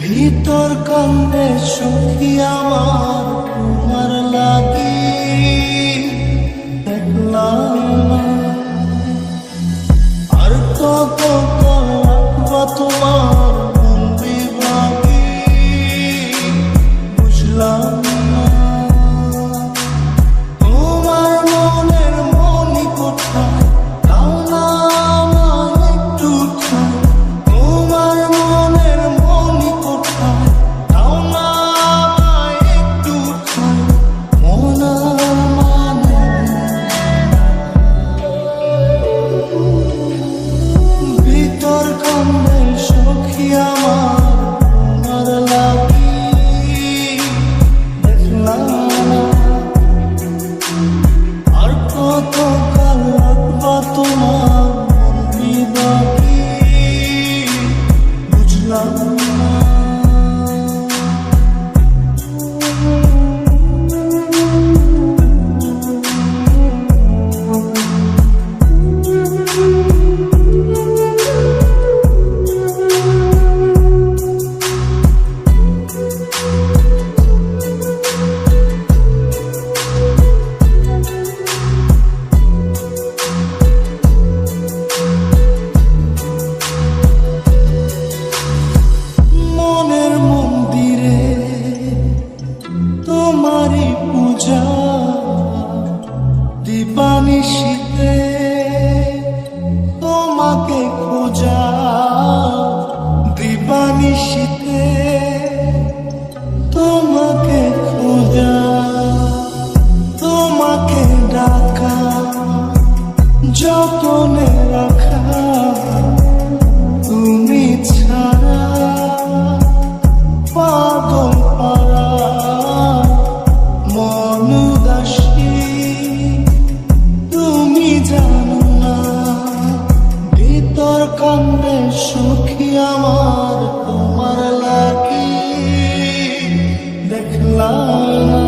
ভিতর কান্দে সখী আমার তোমার লাগি দেখলাম না। আর কত রাখবা তোমার মন বিভাগী বুঝলাম না। তোমার মনের মনি কোথায় দাও না আমায় একটু ঠাঁই। তোমার মনের মনি কোথায় দাও না আমায় একটু ঠাঁই। মন মানে ভিতর কান্দে সখী আমার তোমার লাগি দেখলাম না। আর কত কাল রাখবা তোমার মন বিভাগী বুঝলাম না। মনের মন্দিরে তোমারই পূজা দিবানিশীতে তোমাকে খোঁজা দিবানিশীতে তোমাকে খোঁজা তোমাকে ডাকা যতনে রাখা তুমি ছাড়া পাগল পারা মন উদাসী তুমি জানো না। ভিতর কান্দে সখী আমার তোমার লাগি দেখলাম না।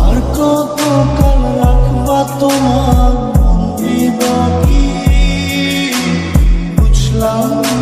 আর কত কাল রাখবা তোমার মন বিভাগী বুঝলাম না।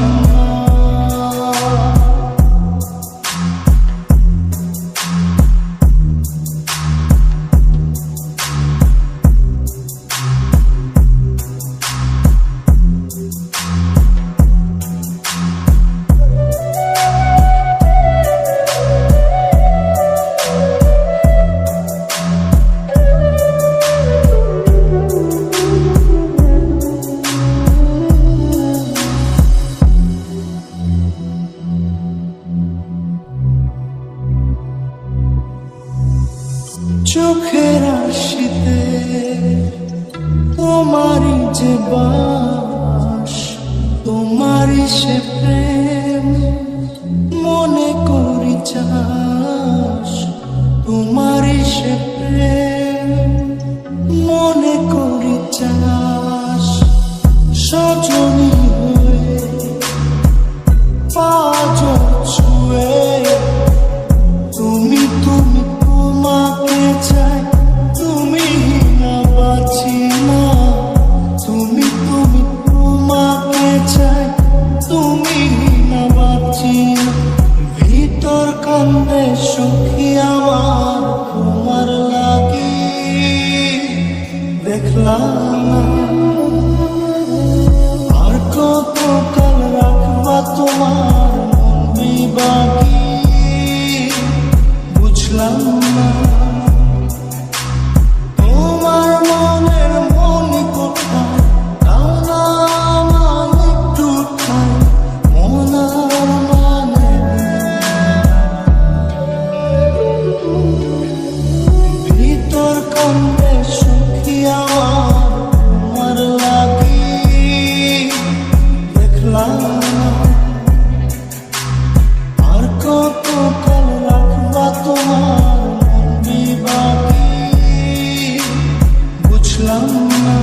চোখের আশিতে তোমারই যে বাস তোমারই সে প্রেম মনে করি চাস। তোমারই সে প্রেম মনে করি চাস। সজনী হয়ে পাঁচ ছুঁয়ে তুমি তুমি তোমাকে চাই তুমি না বাঁচি না। তুমি তুমি তোমাকে চাই তুমি না বাঁচি না। ভিতর কান্দে সখী আমার তোমার লাগি দেখলাম না। আর কত কাল রাখবা তোমার মন বিভাগী বুঝলাম না। তোমার মনের মনি কোথায় দাও না আমায় একটু ঠাঁই। মন মানে ভিতর কান্দে সখী আমার তোমার লাগি দেখলাম না। আর কত কাল রাখবা তোমার মন বিভাগী বুঝলাম না।